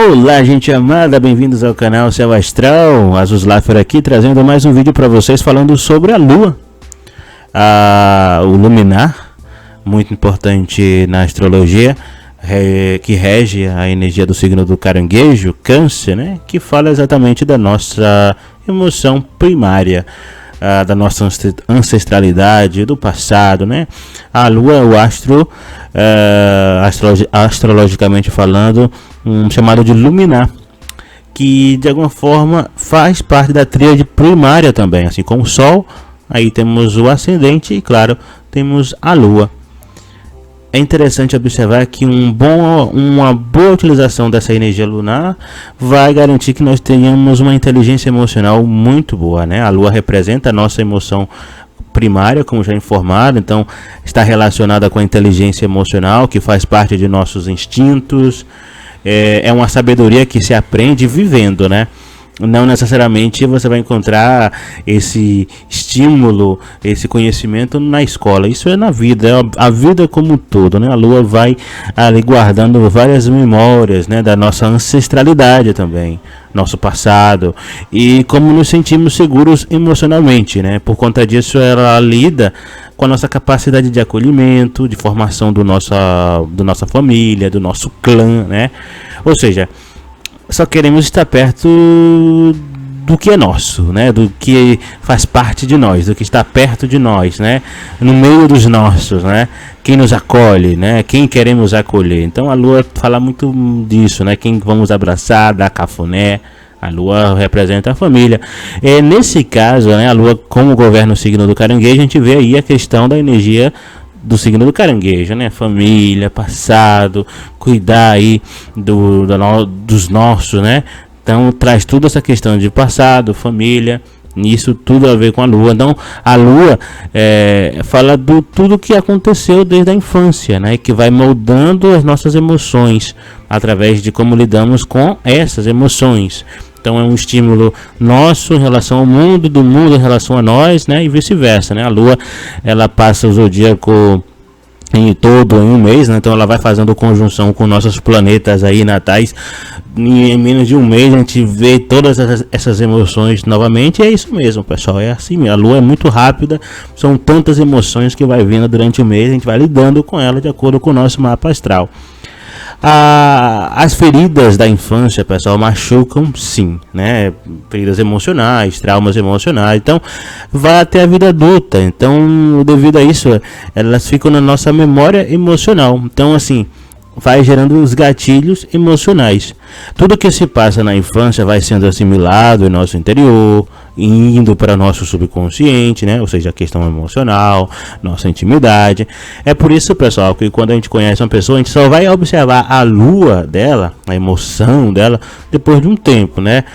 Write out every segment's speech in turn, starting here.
Olá, gente amada, bem-vindos ao canal Céu Astral. Azus Laffer aqui, trazendo mais um vídeo para vocês falando sobre a Lua, o luminar, muito importante na astrologia, que rege a energia do signo do Caranguejo, Câncer, né? Que fala exatamente da nossa emoção primária, da nossa ancestralidade, do passado, né? A Lua é o astro, astrologicamente falando, chamado de luminar, que de alguma forma faz parte da tríade primária também, assim como o Sol. Aí temos o ascendente e, claro, temos a Lua. É interessante observar que uma boa utilização dessa energia lunar vai garantir que nós tenhamos uma inteligência emocional muito boa, né? A Lua representa a nossa emoção primária, como já informado, então está relacionada com a inteligência emocional, que faz parte de nossos instintos. É uma sabedoria que se aprende vivendo, né? Não necessariamente você vai encontrar esse estímulo, esse conhecimento na escola. Isso é na vida, é a vida como um todo, né? A Lua vai ali guardando várias memórias, né, da nossa ancestralidade também, nosso passado, e como nos sentimos seguros emocionalmente, né? Por conta disso, ela lida com a nossa capacidade de acolhimento, de formação do nossa família, do nosso clã, né? Ou seja, só queremos estar perto do que é nosso, né? Do que faz parte de nós, do que está perto de nós, né? No meio dos nossos, né? Quem nos acolhe, né? Quem queremos acolher. Então a Lua fala muito disso, né? Quem vamos abraçar, dar cafuné. A Lua representa a família. Nesse caso, né? A Lua, como governa o signo do Caranguejo, a gente vê aí a questão da energia do signo do Caranguejo, né? Família, passado, cuidar aí dos nossos, né? Então traz tudo essa questão de passado, família, isso tudo a ver com a Lua. Então a Lua fala do tudo que aconteceu desde a infância, né? Que vai moldando as nossas emoções através de como lidamos com essas emoções. Então é um estímulo nosso em relação ao mundo, do mundo em relação a nós, né? E vice-versa, né? A Lua, ela passa o zodíaco em um mês, né? Então ela vai fazendo conjunção com nossos planetas aí natais. Em menos de um mês a gente vê todas essas emoções novamente. E é isso mesmo, pessoal, é assim mesmo. A Lua é muito rápida, são tantas emoções que vai vindo durante o mês, a gente vai lidando com ela de acordo com o nosso mapa astral. As feridas da infância, pessoal, machucam sim, né? Feridas emocionais, traumas emocionais, então vai até a vida adulta. Então, devido a isso, elas ficam na nossa memória emocional. Então, assim, vai gerando os gatilhos emocionais. Tudo que se passa na infância vai sendo assimilado em nosso interior, indo para nosso subconsciente, né? Ou seja, a questão emocional, nossa intimidade. É por isso, pessoal, que quando a gente conhece uma pessoa, a gente só vai observar a lua dela, a emoção dela, depois de um tempo, né?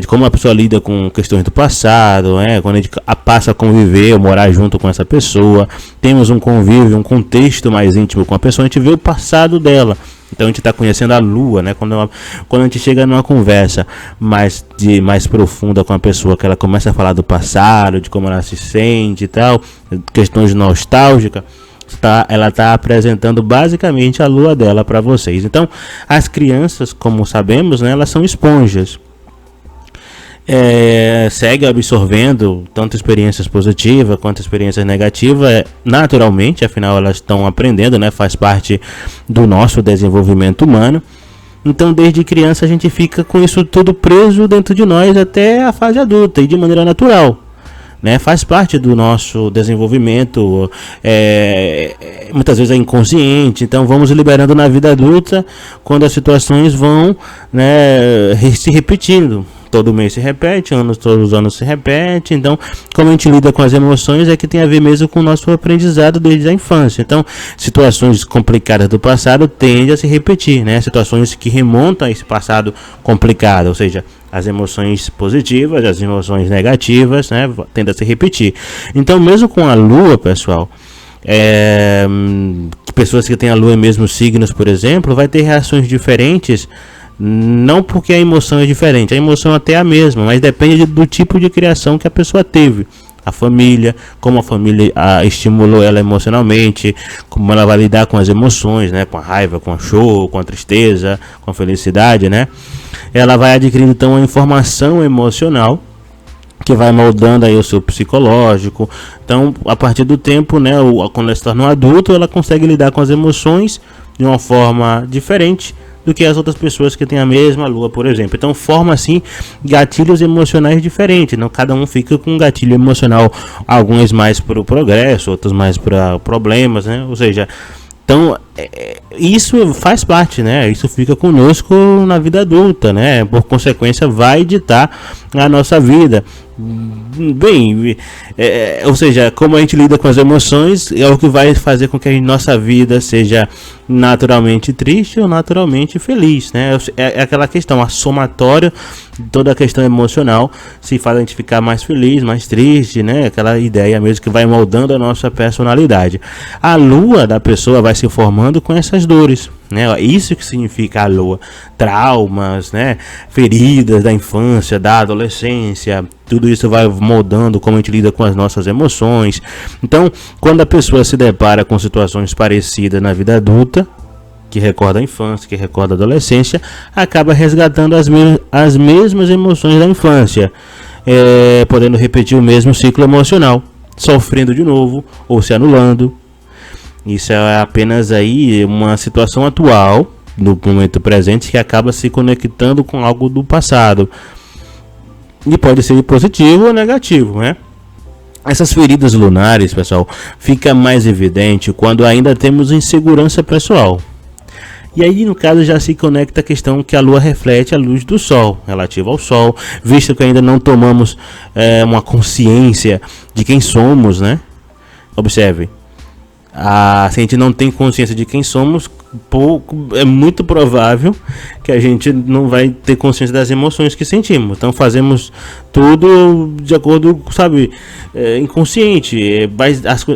De como a pessoa lida com questões do passado, né? Quando a gente passa a conviver, ou morar junto com essa pessoa, temos um convívio, um contexto mais íntimo com a pessoa, a gente vê o passado dela. Então a gente está conhecendo a Lua, né? Quando a gente chega numa conversa mais profunda com a pessoa, que ela começa a falar do passado, de como ela se sente e tal, questões nostálgicas, ela está apresentando basicamente a Lua dela para vocês. Então as crianças, como sabemos, né? Elas são esponjas. Segue absorvendo tanto experiências positivas quanto experiências negativas, naturalmente, afinal elas estão aprendendo, né? Faz parte do nosso desenvolvimento humano. Então desde criança a gente fica com isso tudo preso dentro de nós até a fase adulta, e de maneira natural, né? Faz parte do nosso desenvolvimento, muitas vezes é inconsciente. Então vamos liberando na vida adulta, quando as situações vão, né, se repetindo. Todo mês se repete, todos os anos se repete. Então, como a gente lida com as emoções é que tem a ver mesmo com o nosso aprendizado desde a infância. Então, situações complicadas do passado tendem a se repetir, né? Situações que remontam a esse passado complicado, ou seja, as emoções positivas, as emoções negativas, né, tendem a se repetir. Então, mesmo com a Lua, pessoal, pessoas que têm a Lua em mesmos signos, por exemplo, vai ter reações diferentes. Não porque a emoção é diferente, a emoção até é a mesma, mas depende do tipo de criação que a pessoa teve. a família, como a família estimulou ela emocionalmente, como ela vai lidar com as emoções, né? Com a raiva, com o choro, com a tristeza, com a felicidade, né? Ela vai adquirindo então uma informação emocional que vai moldando aí o seu psicológico. Então, a partir do tempo, né, quando ela se torna um adulto, ela consegue lidar com as emoções de uma forma diferente do que as outras pessoas que têm a mesma lua, por exemplo. Então, forma assim gatilhos emocionais diferentes. Não, cada um fica com um gatilho emocional, alguns mais para o progresso, outros mais para problemas, né? Ou seja, então isso faz parte, né? Isso fica conosco na vida adulta, né? Por consequência, vai ditar a nossa vida. Bem, ou seja, como a gente lida com as emoções é o que vai fazer com que a nossa vida seja naturalmente triste ou naturalmente feliz, né? É aquela questão, a somatória de toda a questão emocional se faz a gente ficar mais feliz, mais triste, né? Aquela ideia mesmo que vai moldando a nossa personalidade. A lua da pessoa vai se formando com essas dores, né? Isso que significa a lua, traumas, né? Feridas da infância, da adolescência, tudo isso vai moldando como a gente lida com as nossas emoções. Então, quando a pessoa se depara com situações parecidas na vida adulta, que recorda a infância, que recorda a adolescência, acaba resgatando as mesmas emoções da infância, podendo repetir o mesmo ciclo emocional, sofrendo de novo ou se anulando. Isso é apenas aí uma situação atual, no momento presente, que acaba se conectando com algo do passado. E pode ser positivo ou negativo, né? Essas feridas lunares, pessoal, fica mais evidente quando ainda temos insegurança pessoal. E aí, no caso, já se conecta a questão que a lua reflete a luz do sol, relativa ao sol, visto que ainda não tomamos uma consciência de quem somos, né? Observe. Se a gente não tem consciência de quem somos, é muito provável que a gente não vai ter consciência das emoções que sentimos. Então fazemos tudo de acordo, sabe, inconsciente.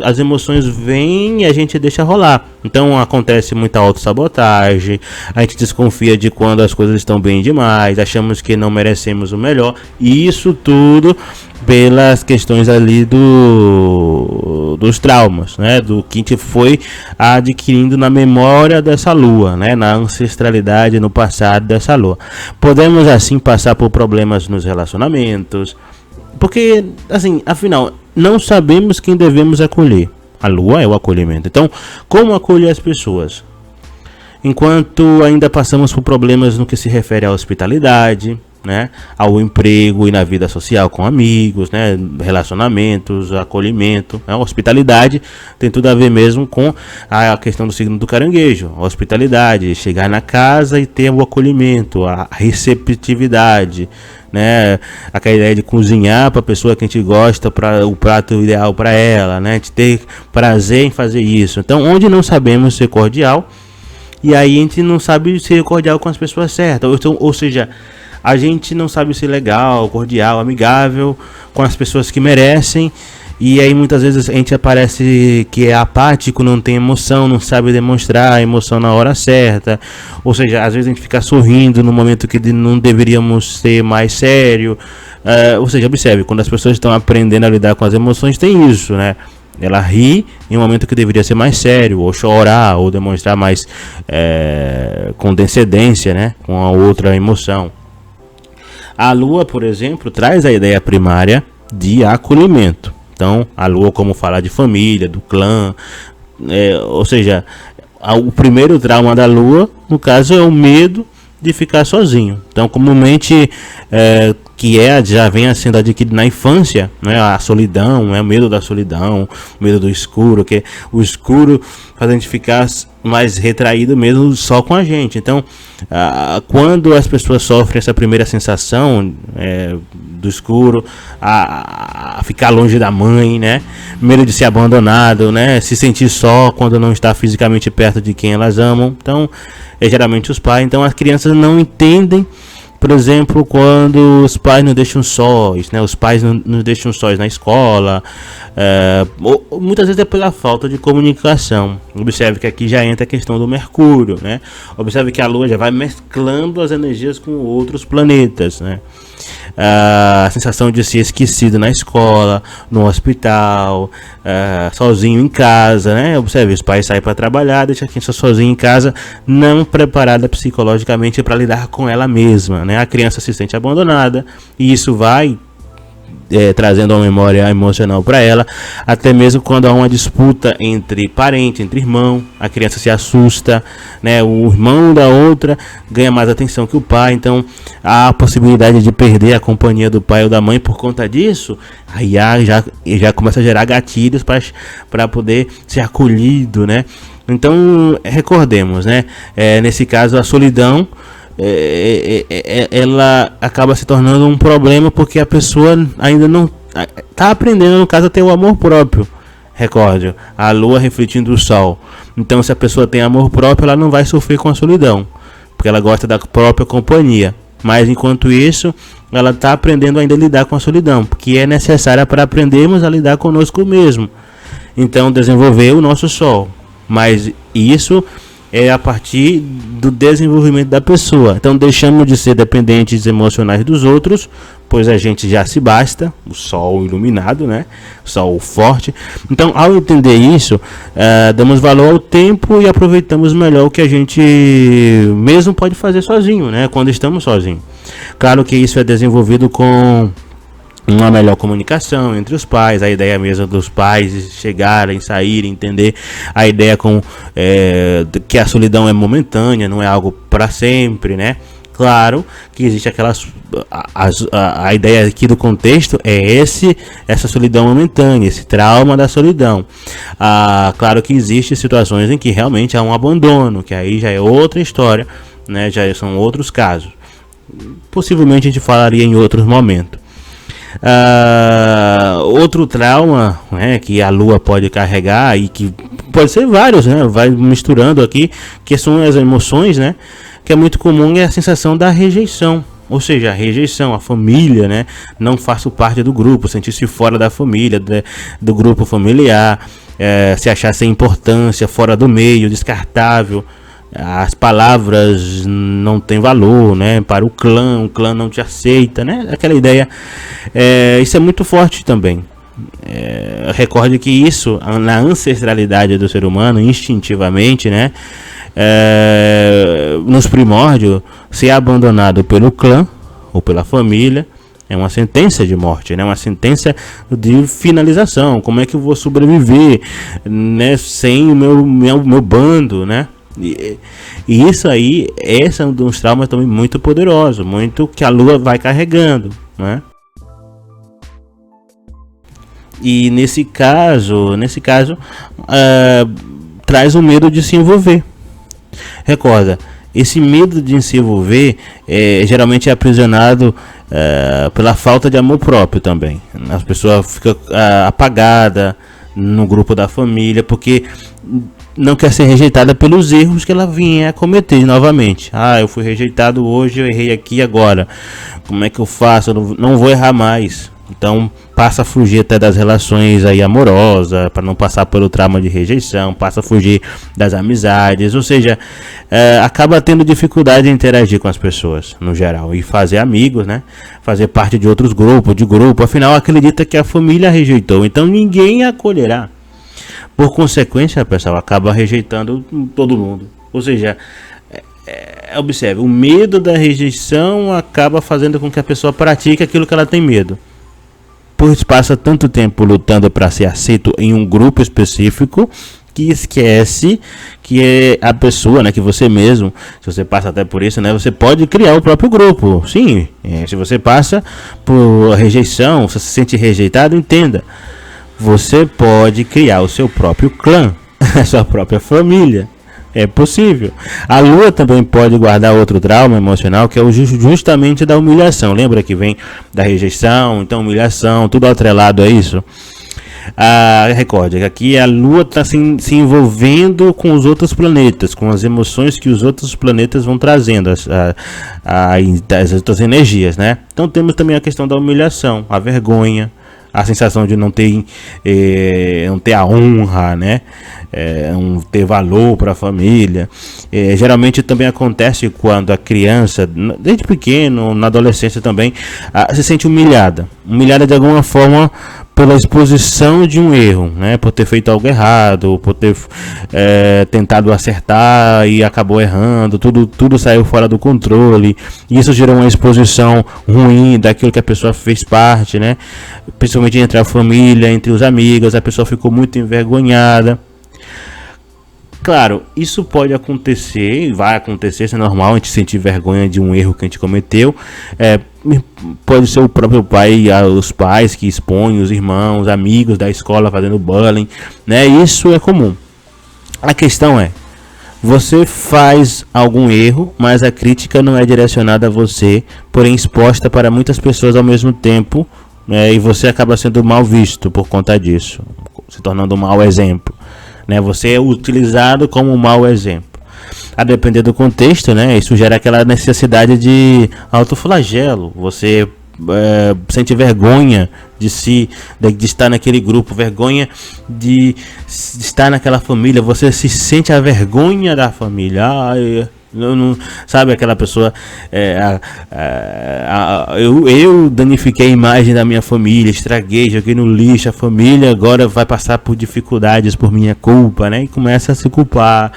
As emoções vêm e a gente deixa rolar. Então acontece muita autossabotagem, a gente desconfia de quando as coisas estão bem demais, achamos que não merecemos o melhor. E isso tudo pelas questões ali dos traumas, né? Do que a gente foi adquirindo na memória dessa lua, né? Na ancestralidade, no passado dessa lua. Podemos assim passar por problemas nos relacionamentos, porque assim, afinal, não sabemos quem devemos acolher. A lua é o acolhimento. Então, como acolher as pessoas? Enquanto ainda passamos por problemas no que se refere à hospitalidade, né, ao emprego e na vida social com amigos, né, relacionamentos, acolhimento, né, hospitalidade tem tudo a ver mesmo com a questão do signo do caranguejo, a hospitalidade, chegar na casa e ter o acolhimento, a receptividade, né, aquela ideia de cozinhar para a pessoa que a gente gosta, para o prato ideal para ela, né, de ter prazer em fazer isso. Então, onde não sabemos ser cordial, e aí a gente não sabe ser cordial com as pessoas certas, ou seja, a gente não sabe ser legal, cordial, amigável com as pessoas que merecem. E aí muitas vezes a gente aparece que é apático, não tem emoção, não sabe demonstrar a emoção na hora certa. Ou seja, às vezes a gente fica sorrindo no momento que não deveríamos ser mais sério. Ou seja, observe, quando as pessoas estão aprendendo a lidar com as emoções, tem isso, né? Ela ri em um momento que deveria ser mais sério, ou chorar, ou demonstrar mais condescendência, né? Com a outra emoção. A lua, por exemplo, traz a ideia primária de acolhimento. Então, a lua, como falar de família, do clã, ou seja, o primeiro trauma da lua, no caso, é o medo de ficar sozinho. Então, comumente, já vem sendo adquirido na infância, né, a solidão, o medo da solidão, o medo do escuro, que o escuro faz a gente ficar mais retraído mesmo só com a gente. Então, quando as pessoas sofrem essa primeira sensação do escuro, a ficar longe da mãe, né, medo de ser abandonado, né, se sentir só quando não está fisicamente perto de quem elas amam, então é geralmente os pais. Então as crianças não entendem, por exemplo, quando os pais nos deixam sós, né? Os pais nos deixam sós na escola, muitas vezes é pela falta de comunicação. Observe que aqui já entra a questão do Mercúrio, né? Observe que a Lua já vai mesclando as energias com outros planetas, né? a sensação de ser esquecido na escola, no hospital, sozinho em casa, né? Observe, os pais saem para trabalhar, deixa a criança sozinha em casa, não preparada psicologicamente para lidar com ela mesma, né? A criança se sente abandonada e isso vai trazendo uma memória emocional para ela, até mesmo quando há uma disputa entre parente, entre irmão, a criança se assusta, né? O irmão da outra ganha mais atenção que o pai, então há a possibilidade de perder a companhia do pai ou da mãe por conta disso. Aí já começa a gerar gatilhos para poder ser acolhido, né? Então recordemos, né? Nesse caso a solidão ela acaba se tornando um problema porque a pessoa ainda não está aprendendo, no caso, a ter o amor próprio. Recorde, a lua refletindo o sol. Então, se a pessoa tem amor próprio, ela não vai sofrer com a solidão, porque ela gosta da própria companhia. Mas enquanto isso, ela está aprendendo ainda a lidar com a solidão, porque é necessária para aprendermos a lidar conosco mesmo. Então, desenvolver o nosso sol. Mas isso é a partir do desenvolvimento da pessoa. Então deixamos de ser dependentes emocionais dos outros, pois a gente já se basta, o sol iluminado, né? O sol forte. Então, ao entender isso, damos valor ao tempo e aproveitamos melhor o que a gente mesmo pode fazer sozinho, né? Quando estamos sozinhos. Claro que isso é desenvolvido com uma melhor comunicação entre os pais, a ideia mesmo dos pais chegarem, saírem, entender a ideia que a solidão é momentânea, não é algo para sempre, né? Claro que existe a ideia aqui do contexto é essa solidão momentânea, esse trauma da solidão. Claro que existem situações em que realmente há um abandono, que aí já é outra história, né? Já são outros casos. Possivelmente a gente falaria em outros momentos. Outro trauma, né, que a lua pode carregar e que pode ser vários, né, vai misturando aqui, que são as emoções, né, que é muito comum, é a sensação da rejeição. Ou seja, a rejeição, a família, né, não faço parte do grupo, sentir-se fora da família, do grupo familiar, se achar sem importância, fora do meio, descartável. As palavras não têm valor, né? Para o clã não te aceita, né? Aquela ideia, isso é muito forte também. Recorde que isso, na ancestralidade do ser humano, instintivamente, né? Nos primórdios, ser abandonado pelo clã ou pela família é uma sentença de morte, né? Uma sentença de finalização. Como é que eu vou sobreviver, né? Sem o meu bando, né? E isso aí, esse é um dos traumas também muito poderoso, muito que a lua vai carregando, né? E nesse caso, traz o medo de se envolver. Recorda, esse medo de se envolver geralmente é aprisionado pela falta de amor próprio também. As pessoas ficam apagadas no grupo da família porque não quer ser rejeitada pelos erros que ela vinha a cometer novamente. Eu fui rejeitado hoje, eu errei aqui agora. Como é que eu faço? Eu não vou errar mais. Então passa a fugir até das relações aí amorosas, para não passar pelo trauma de rejeição, passa a fugir das amizades, ou seja, acaba tendo dificuldade em interagir com as pessoas no geral e fazer amigos, né? Fazer parte de outros grupos, afinal acredita que a família rejeitou, então ninguém a acolherá. Por consequência, pessoal, acaba rejeitando todo mundo. Ou seja, observe, o medo da rejeição acaba fazendo com que a pessoa pratique aquilo que ela tem medo. Pois passa tanto tempo lutando para ser aceito em um grupo específico que esquece que é a pessoa, né, que você mesmo, se você passa até por isso, né, você pode criar o próprio grupo. Sim, se você passa por rejeição, se você se sente rejeitado, entenda. Você pode criar o seu próprio clã, a sua própria família. É possível. A lua também pode guardar outro trauma emocional, que é justamente da humilhação. Lembra que vem da rejeição, então humilhação, tudo atrelado a isso? Recorde que aqui a lua está se envolvendo com os outros planetas, com as emoções que os outros planetas vão trazendo, as outras energias, né? Então temos também a questão da humilhação, a vergonha, a sensação de não ter a honra, né? Não ter valor para a família. Geralmente também acontece quando a criança, desde pequeno, na adolescência também, se sente humilhada de alguma forma pela exposição de um erro, né? Por ter feito algo errado, por ter tentado acertar e acabou errando, tudo saiu fora do controle. E isso gerou uma exposição ruim daquilo que a pessoa fez parte, né? Principalmente entre a família, entre os amigos, a pessoa ficou muito envergonhada. Claro, isso pode acontecer, vai acontecer, isso é normal, a gente sentir vergonha de um erro que a gente cometeu. Pode ser o próprio pai, os pais que expõem, os irmãos, amigos da escola fazendo bullying, né? Isso é comum. A questão é, você faz algum erro, mas a crítica não é direcionada a você, porém exposta para muitas pessoas ao mesmo tempo, né? E você acaba sendo mal visto por conta disso, se tornando um mau exemplo. Né, você é utilizado como um mau exemplo. A depender do contexto, né, isso gera aquela necessidade de autoflagelo. Você sente vergonha de estar naquele grupo, vergonha de estar naquela família. Você se sente a vergonha da família. Não, sabe aquela pessoa, eu danifiquei a imagem da minha família, estraguei, joguei no lixo a família, agora vai passar por dificuldades por minha culpa, né? E começa a se culpar,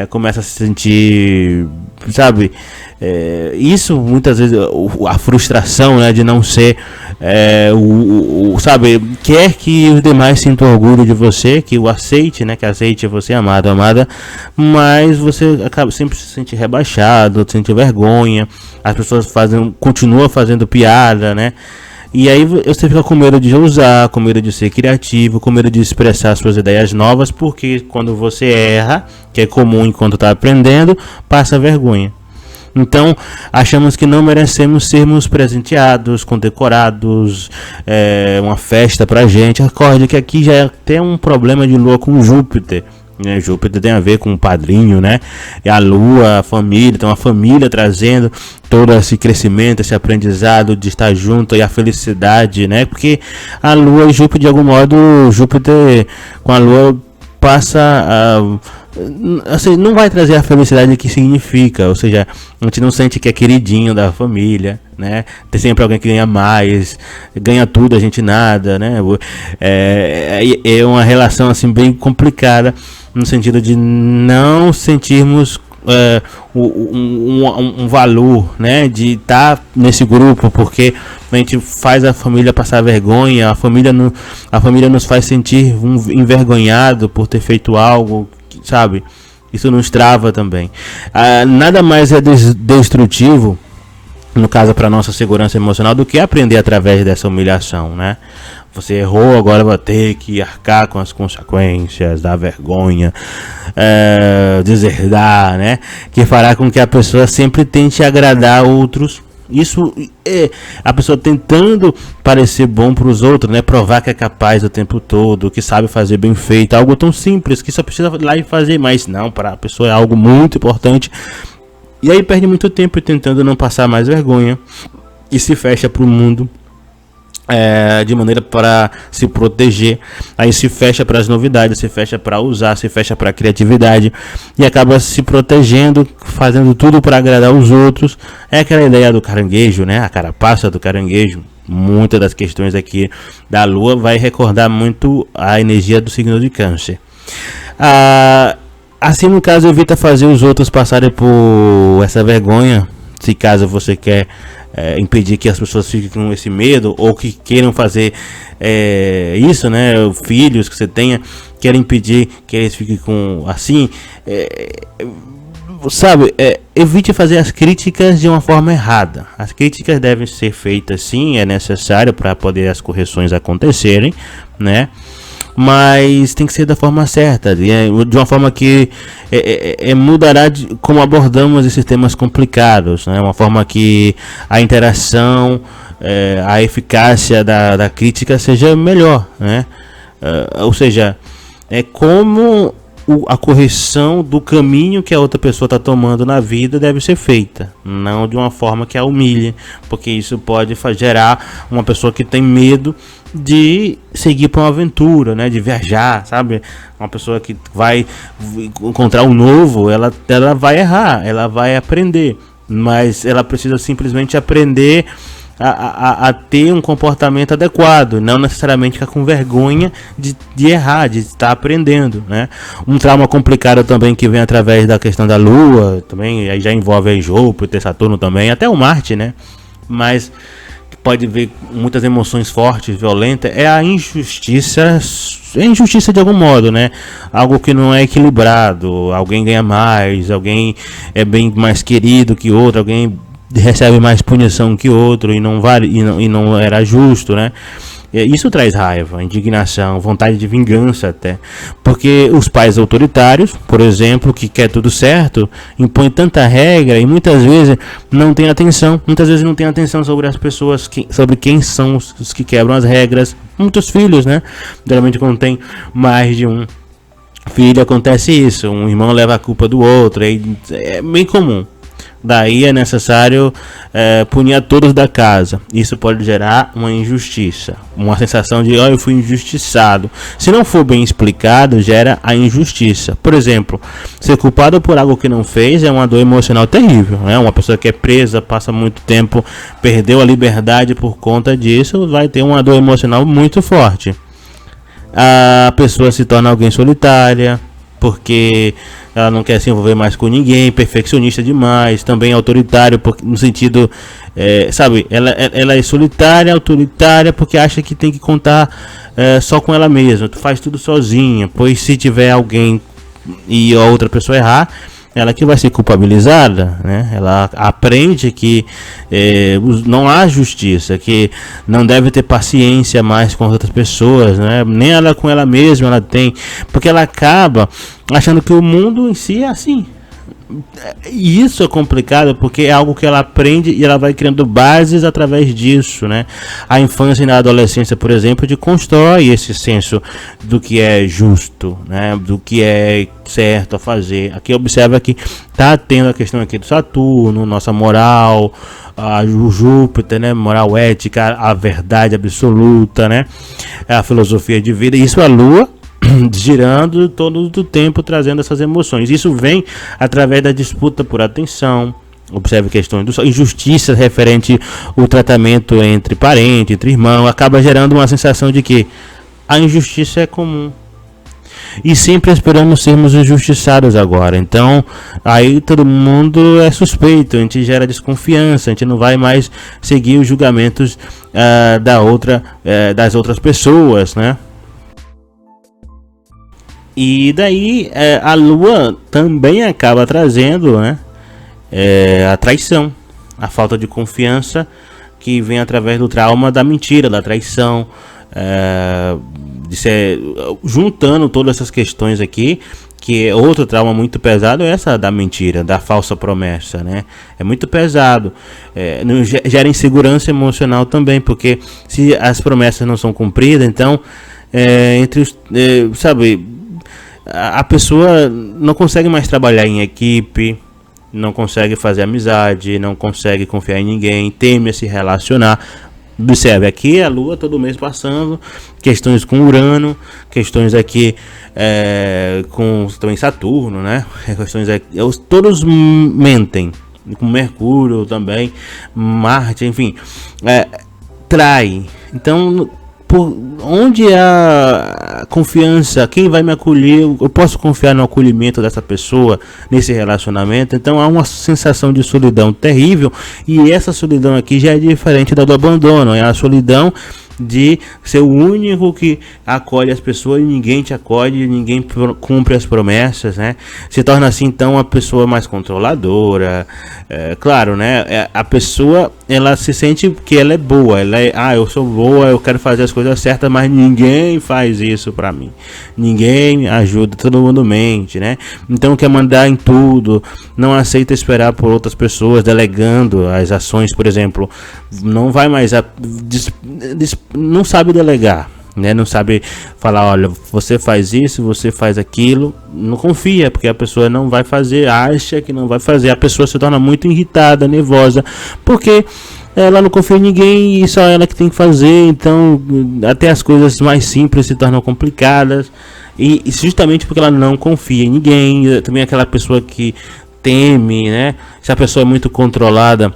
começa a se sentir, sabe? Isso muitas vezes, a frustração, né, de não ser sabe, quer que os demais sintam orgulho de você, que o aceite, né, que aceite você, amado, amada, mas você acaba sempre se sente rebaixado, sente vergonha, as pessoas continuam fazendo piada, né? E aí você fica com medo de usar, com medo de ser criativo, com medo de expressar suas ideias novas, porque quando você erra, que é comum enquanto está aprendendo, passa vergonha. Então, achamos que não merecemos sermos presenteados, condecorados, uma festa pra gente. Acorde que aqui já é até um problema de lua com Júpiter. Né? Júpiter tem a ver com o padrinho, né? E a lua, a família, então a família trazendo todo esse crescimento, esse aprendizado de estar junto e a felicidade, né? Porque a lua e Júpiter, de algum modo, Júpiter com a lua passa assim, não vai trazer a felicidade que significa, ou seja, a gente não sente que é queridinho da família, né? Tem sempre alguém que ganha mais, ganha tudo, a gente nada, né? É uma relação assim bem complicada, no sentido de não sentirmos um valor, né, de estar nesse grupo, porque a gente faz a família passar vergonha, a família nos faz sentir envergonhado por ter feito algo, sabe? Isso nos trava também. Nada mais é destrutivo, no caso para nossa segurança emocional, do que aprender através dessa humilhação, né? Você errou, agora vai ter que arcar com as consequências da vergonha, deserdar, né? Que fará com que a pessoa sempre tente agradar outros. Isso é a pessoa tentando parecer bom para os outros, né? Provar que é capaz o tempo todo, que sabe fazer bem feito, algo tão simples que só precisa ir lá e fazer, mas não, para a pessoa é algo muito importante. E aí perde muito tempo tentando não passar mais vergonha e se fecha para o mundo. De maneira para se proteger, aí se fecha para as novidades, se fecha para usar, se fecha para a criatividade e acaba se protegendo, fazendo tudo para agradar os outros. É aquela ideia do caranguejo, né? A carapaça do caranguejo. Muitas das questões aqui da Lua vai recordar muito a energia do signo de Câncer. Assim, no caso, evita fazer os outros passarem por essa vergonha, se caso você quer impedir que as pessoas fiquem com esse medo, ou que queiram fazer isso, né? Filhos que você tenha, querem impedir que eles fiquem com assim, sabe? Evite fazer as críticas de uma forma errada. As críticas devem ser feitas, sim, é necessário para poder as correções acontecerem, né? Mas tem que ser da forma certa, de uma forma que mudará como abordamos esses temas complicados, né? Uma forma que a interação, a eficácia da crítica seja melhor, né? Ou seja, como a correção do caminho que a outra pessoa está tomando na vida deve ser feita, não de uma forma que a humilhe, porque isso pode gerar uma pessoa que tem medo de seguir para uma aventura, né, de viajar, sabe? Uma pessoa que vai encontrar um novo, ela vai errar, ela vai aprender, mas ela precisa simplesmente aprender a ter um comportamento adequado, não necessariamente ficar com vergonha de errar, de estar aprendendo, né? Um trauma complicado também que vem através da questão da Lua, também aí já envolve aí Júpiter, Saturno também, até o Marte, né? Mas pode ver muitas emoções fortes, violentas, é a injustiça, injustiça de algum modo, né? Algo que não é equilibrado, alguém ganha mais, alguém é bem mais querido que outro, alguém recebe mais punição que outro e não vale, e não era justo, né? Isso traz raiva, indignação, vontade de vingança até, porque os pais autoritários, por exemplo, que quer tudo certo, impõem tanta regra e muitas vezes não tem atenção, sobre as pessoas, sobre quem são os que quebram as regras. Muitos filhos, né? Geralmente quando tem mais de um filho acontece isso, um irmão leva a culpa do outro, é bem comum. Daí é necessário punir a todos da casa. Isso pode gerar uma injustiça, uma sensação de eu fui injustiçado. Se não for bem explicado, gera a injustiça. Por exemplo, ser culpado por algo que não fez é uma dor emocional terrível, né? Uma pessoa que é presa, passa muito tempo, perdeu a liberdade por conta disso, vai ter uma dor emocional muito forte. A pessoa se torna alguém solitária, porque ela não quer se envolver mais com ninguém, perfeccionista demais, também autoritário, no sentido, sabe, ela é solitária, autoritária, porque acha que tem que contar só com ela mesma, faz tudo sozinha, pois se tiver alguém e a outra pessoa errar, ela que vai ser culpabilizada, né? Ela aprende que não há justiça, que não deve ter paciência mais com as outras pessoas, né? Nem ela com ela mesma ela tem, porque ela acaba achando que o mundo em si é assim. E isso é complicado porque é algo que ela aprende e ela vai criando bases através disso, né? A infância e na adolescência, por exemplo, constrói esse senso do que é justo, né? Do que é certo a fazer. Aqui observa que tá tendo a questão aqui do Saturno, nossa moral, o Júpiter, né? Moral ética, a verdade absoluta, né? A filosofia de vida. Isso a Lua girando todo o tempo, trazendo essas emoções. Isso vem através da disputa por atenção. Observe questões de injustiça referente ao tratamento entre parente, entre irmão, acaba gerando uma sensação de que a injustiça é comum e sempre esperamos sermos injustiçados agora. Então aí todo mundo é suspeito, a gente gera desconfiança, a gente não vai mais seguir os julgamentos das outras pessoas, né? E daí a Lua também acaba trazendo, né, a traição, a falta de confiança que vem através do trauma da mentira, da traição, juntando todas essas questões aqui, que é outro trauma muito pesado, é essa da mentira, da falsa promessa, né? É muito pesado, gera insegurança emocional também, porque se as promessas não são cumpridas, então sabe, a pessoa não consegue mais trabalhar em equipe, não consegue fazer amizade, não consegue confiar em ninguém, teme a se relacionar. Observe, aqui a Lua todo mês passando, questões com Urano, questões aqui com também Saturno, né? Questões aqui, todos mentem, com Mercúrio também, Marte, enfim, trai. Então, por onde a confiança, quem vai me acolher, eu posso confiar no acolhimento dessa pessoa nesse relacionamento. Então há uma sensação de solidão terrível, e essa solidão aqui já é diferente da do abandono, é a solidão de ser o único que acolhe as pessoas e ninguém te acolhe, ninguém cumpre as promessas, né? Se torna assim então uma pessoa mais controladora, claro, né? A pessoa, ela se sente que ela é boa, eu sou boa, eu quero fazer as coisas certas, mas ninguém faz isso pra mim, ninguém me ajuda, todo mundo mente, né? Então quer mandar em tudo, não aceita esperar por outras pessoas, delegando as ações, por exemplo, não vai mais não sabe delegar, né? Não sabe falar, olha, você faz isso, você faz aquilo, não confia, porque a pessoa não vai fazer, acha que não vai fazer, a pessoa se torna muito irritada, nervosa, porque ela não confia em ninguém e só ela que tem que fazer, então até as coisas mais simples se tornam complicadas, e justamente porque ela não confia em ninguém. Também aquela pessoa que teme, né? Se a pessoa é muito controlada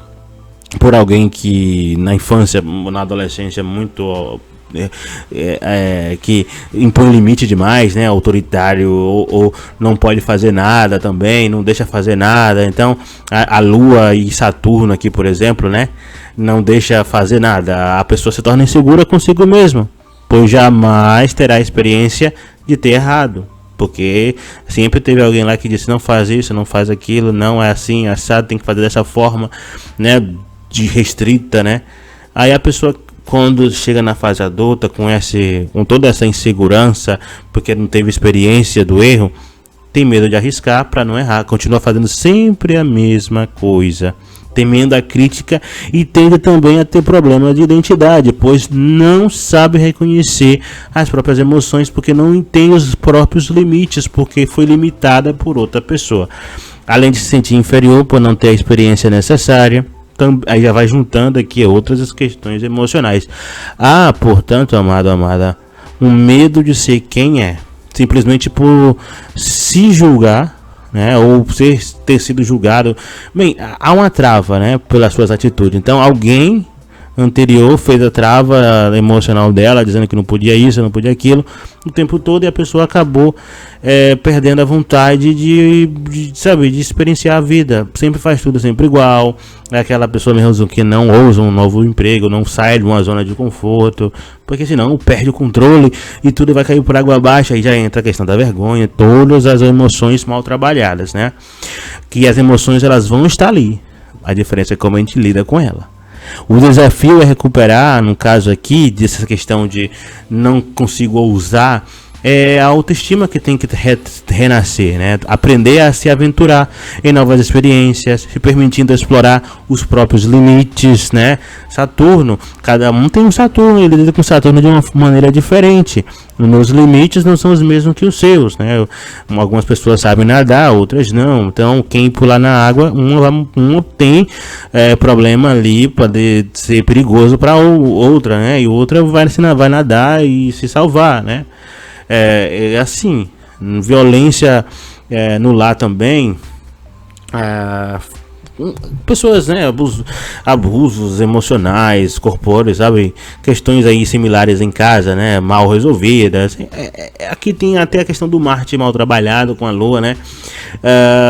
por alguém que na infância, na adolescência, muito que impõe limite demais, né? Autoritário, ou não pode fazer nada também, não deixa fazer nada. Então a Lua e Saturno aqui, por exemplo, né? Não deixa fazer nada. A pessoa se torna insegura consigo mesma, pois jamais terá a experiência de ter errado. Porque sempre teve alguém lá que disse, não faz isso, não faz aquilo, não é assim, assado, tem que fazer dessa forma, né? De restrita, né? Aí a pessoa, quando chega na fase adulta, com toda essa insegurança, porque não teve experiência do erro, tem medo de arriscar para não errar, continua fazendo sempre a mesma coisa, temendo a crítica, e tende também a ter problema de identidade, pois não sabe reconhecer as próprias emoções, porque não entende os próprios limites, porque foi limitada por outra pessoa. Além de se sentir inferior por não ter a experiência necessária, aí já vai juntando aqui outras questões emocionais. Portanto, amado, amada, um medo de ser quem é, simplesmente por se julgar, né, ou ter sido julgado. Bem, há uma trava, né, pelas suas atitudes. Então alguém anterior fez a trava emocional dela, dizendo que não podia isso, não podia aquilo, o tempo todo, e a pessoa acabou perdendo a vontade de experienciar a vida. Sempre faz tudo sempre igual. É aquela pessoa mesmo que não ousa um novo emprego, não sai de uma zona de conforto, porque senão perde o controle e tudo vai cair por água abaixo. Aí já entra a questão da vergonha, todas as emoções mal trabalhadas, né? Que as emoções, elas vão estar ali, a diferença é como a gente lida com ela. O desafio é recuperar, no caso aqui, dessa questão de não consigo ousar, é a autoestima que tem que renascer, né? Aprender a se aventurar em novas experiências, se permitindo explorar os próprios limites, né? Saturno, cada um tem um Saturno, ele lida com Saturno de uma maneira diferente. Os limites não são os mesmos que os seus, né? Algumas pessoas sabem nadar, outras não. Então, quem pular na água, um tem problema ali, pode ser perigoso para outra, né? E outra vai nadar e se salvar, né? Assim, violência no lar também, pessoas, né, abusos emocionais, corpóreos, sabe, questões aí similares em casa, né, mal resolvidas. Aqui tem até a questão do Marte mal trabalhado com a Lua, né,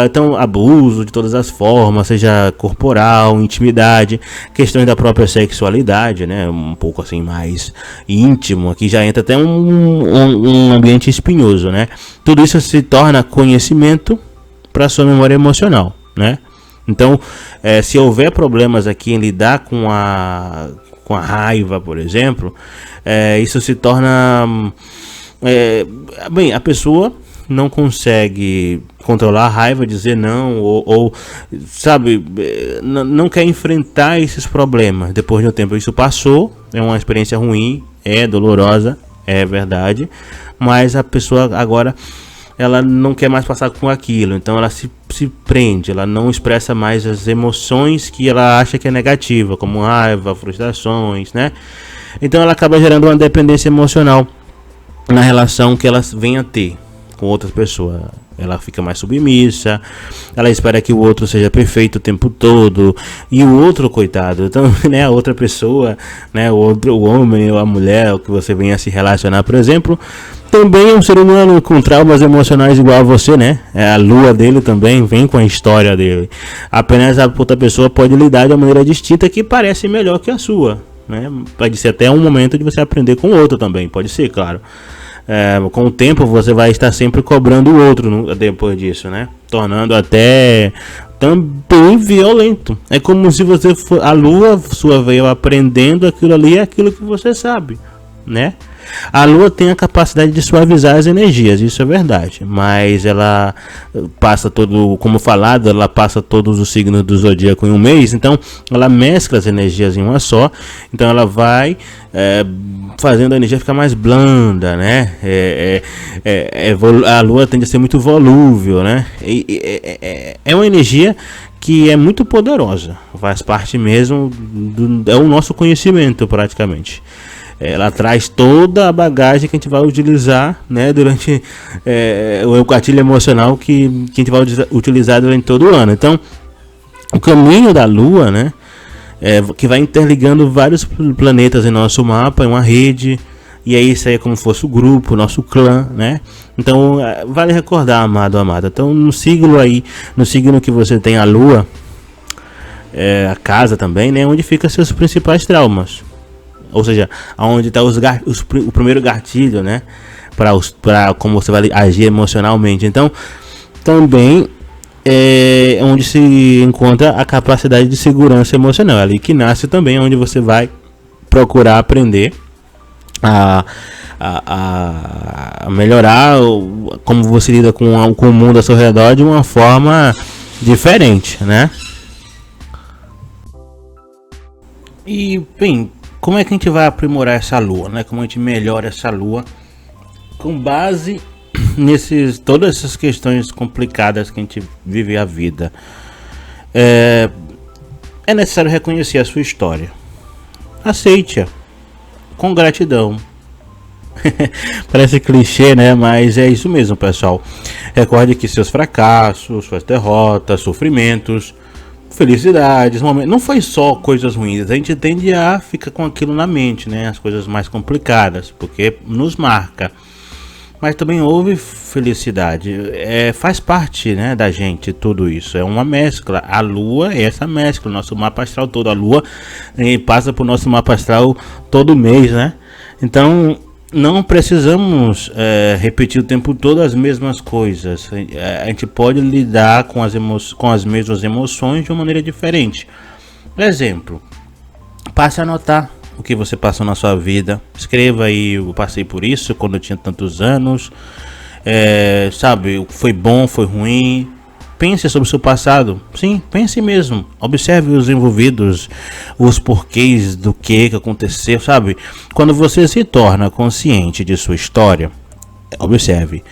então abuso de todas as formas, seja corporal, intimidade, questões da própria sexualidade, né, um pouco assim mais íntimo. Aqui já entra até um ambiente espinhoso, né, tudo isso se torna conhecimento para sua memória emocional, né. Então, se houver problemas aqui em lidar com a raiva, por exemplo, isso se torna... bem, a pessoa não consegue controlar a raiva, dizer não, ou sabe, não quer enfrentar esses problemas. Depois de um tempo isso passou, é uma experiência ruim, é dolorosa, é verdade, mas a pessoa agora... ela não quer mais passar com aquilo, então ela se prende, ela não expressa mais as emoções que ela acha que é negativa, como raiva, frustrações, né? Então ela acaba gerando uma dependência emocional na relação que ela vem a ter com outras pessoas. Ela fica mais submissa, ela espera que o outro seja perfeito o tempo todo, e o outro, coitado, então, né, a outra pessoa, né, o homem ou a mulher, o que você venha a se relacionar, por exemplo, também é um ser humano com traumas emocionais igual a você, né? A lua dele também vem com a história dele. Apenas a outra pessoa pode lidar de uma maneira distinta que parece melhor que a sua, né? Pode ser até um momento de você aprender com o outro também, pode ser, claro. Com o tempo você vai estar sempre cobrando o outro depois disso, né? Tornando até também violento. É como se você a lua sua veio aprendendo aquilo ali, é aquilo que você sabe, né? A lua tem a capacidade de suavizar as energias, isso é verdade, mas ela passa como falado, ela passa todos os signos do zodíaco em um mês, então ela mescla as energias em uma só, então ela vai fazendo a energia ficar mais blanda, né? A lua tende a ser muito volúvel, né? É uma energia que é muito poderosa, faz parte mesmo é o nosso conhecimento praticamente. Ela traz toda a bagagem que a gente vai utilizar, né, durante o gatilho emocional que a gente vai utilizar durante todo o ano. Então, o caminho da Lua, né, que vai interligando vários planetas em nosso mapa, em uma rede, e aí isso aí é como se fosse o grupo, nosso clã, né? Então, vale recordar, amado, amada. Então, no signo que você tem a Lua, a casa também, né, onde fica seus principais traumas. Ou seja, onde está o primeiro gatilho, né? Para como você vai agir emocionalmente. Então, também é onde se encontra a capacidade de segurança emocional. É ali que nasce também, onde você vai procurar aprender a melhorar como você lida com o mundo ao seu redor de uma forma diferente, né? E, bem, como é que a gente vai aprimorar essa lua, né? Como a gente melhora essa lua com base todas essas questões complicadas que a gente vive a vida. É necessário reconhecer a sua história. Aceite-a com gratidão. Parece clichê, né? Mas é isso mesmo, pessoal. Recorde que seus fracassos, suas derrotas, sofrimentos, felicidades, momentos, não foi só coisas ruins. A gente tende a ficar com aquilo na mente, né? As coisas mais complicadas, porque nos marca. Mas também houve felicidade. Faz parte, né, da gente tudo isso. É uma mescla. A Lua é essa mescla. Nosso mapa astral todo. A Lua passa por nosso mapa astral todo mês, né? Então não precisamos repetir o tempo todo as mesmas coisas. A gente pode lidar com as mesmas emoções de uma maneira diferente. Por exemplo, passe a anotar o que você passou na sua vida. Escreva aí: eu passei por isso quando eu tinha tantos anos. Sabe, foi bom, foi ruim. Pense sobre o seu passado. Sim, pense mesmo. Observe os envolvidos, os porquês do que aconteceu, sabe? Quando você se torna consciente de sua história, observe,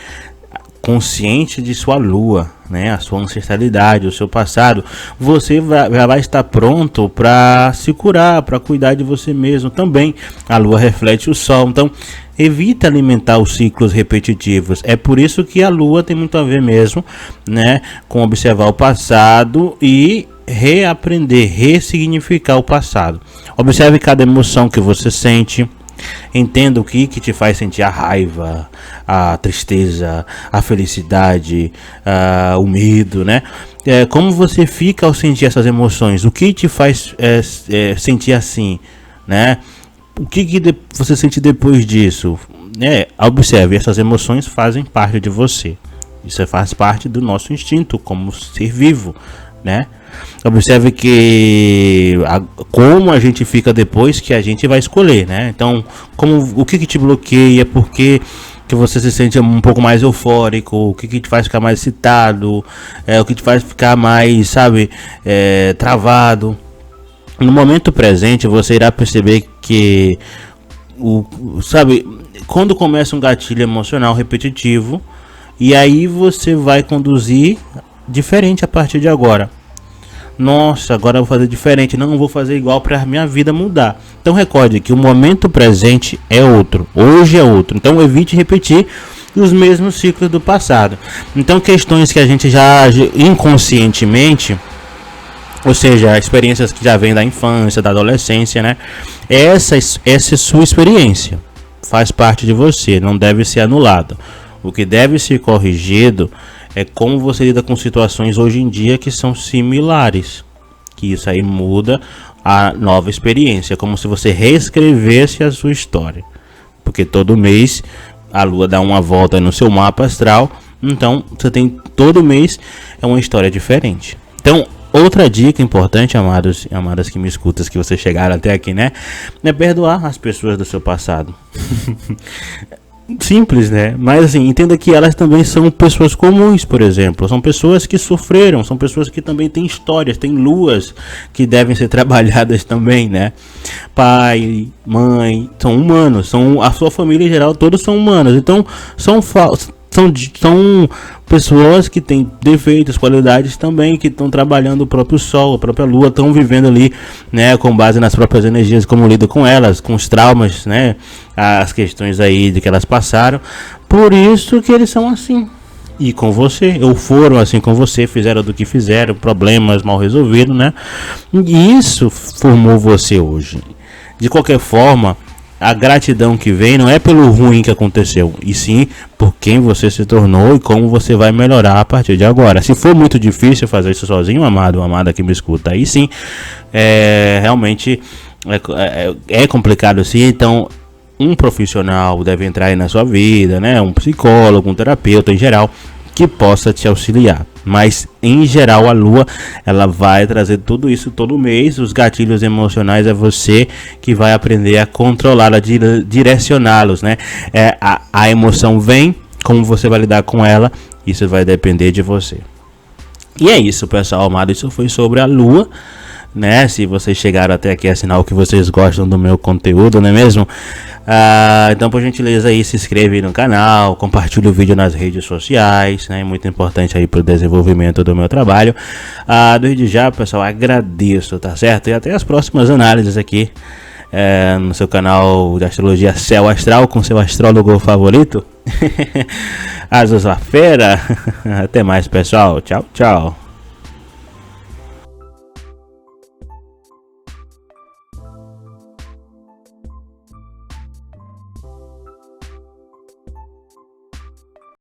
consciente de sua lua, né? A sua ancestralidade, o seu passado, você já vai estar pronto para se curar, para cuidar de você mesmo também. A lua reflete o sol, então evita alimentar os ciclos repetitivos. É por isso que a lua tem muito a ver mesmo, né, com observar o passado e reaprender, ressignificar o passado. Observe cada emoção que você sente. Entenda o que te faz sentir a raiva, a tristeza, a felicidade, o medo, né? Como você fica ao sentir essas emoções? O que te faz sentir assim, né? O que você sente depois disso? Observe, essas emoções fazem parte de você. Isso faz parte do nosso instinto como ser vivo, né? Observe como a gente fica depois que a gente vai escolher, né? Então, o que te bloqueia, por que você se sente um pouco mais eufórico, o que te faz ficar mais excitado, o que te faz ficar mais, sabe, travado. No momento presente, você irá perceber que, quando começa um gatilho emocional repetitivo, e aí você vai conduzir diferente a partir de agora. Nossa, agora eu vou fazer diferente, não vou fazer igual para minha vida mudar. Então recorde que o momento presente é outro, hoje é outro. Então evite repetir os mesmos ciclos do passado. Então questões que a gente já inconscientemente, ou seja, experiências que já vêm da infância, da adolescência, né? Essa é sua experiência, faz parte de você, não deve ser anulado. O que deve ser corrigido é como você lida com situações hoje em dia que são similares, que isso aí muda a nova experiência, como se você reescrevesse a sua história, porque todo mês a lua dá uma volta no seu mapa astral, então você tem todo mês uma história diferente. Então, outra dica importante, amados e amadas que me escutam, que vocês chegaram até aqui, né? É perdoar as pessoas do seu passado. simples, né? Mas assim, entenda que elas também são pessoas comuns, por exemplo. São pessoas que sofreram, são pessoas que também têm histórias, têm luas que devem ser trabalhadas também, né? Pai, mãe, são humanos, são a sua família em geral, todos são humanos. Então, são pessoas que têm defeitos, qualidades também, que estão trabalhando o próprio sol, a própria lua, estão vivendo ali, né, com base nas próprias energias, como lidam com elas, com os traumas, né, as questões aí de que elas passaram. Por isso que eles são assim. E com você, ou foram assim com você, fizeram do que fizeram, problemas mal resolvidos, né? E isso formou você hoje. De qualquer forma, a gratidão que vem não é pelo ruim que aconteceu, e sim por quem você se tornou e como você vai melhorar a partir de agora. Se for muito difícil fazer isso sozinho, amado, amada que me escuta, aí sim, realmente é complicado sim. Então, um profissional deve entrar aí na sua vida, né? Um psicólogo, um terapeuta em geral, que possa te auxiliar. Mas em geral a lua, ela vai trazer tudo isso todo mês. Os gatilhos emocionais é você que vai aprender a controlar, a direcioná-los, né? A emoção vem, como você vai lidar com ela, isso vai depender de você. E é isso, pessoal amado, isso foi sobre a lua, né? Se vocês chegaram até aqui, é sinal que vocês gostam do meu conteúdo, não é mesmo? Então, por gentileza aí, se inscreve no canal, compartilhe o vídeo nas redes sociais, né? Muito importante aí para o desenvolvimento do meu trabalho. Desde já, pessoal, agradeço, tá certo? E até as próximas análises aqui no seu canal de astrologia Céu Astral, com seu astrólogo favorito, Azus La Fera. Até mais, pessoal. Tchau, tchau.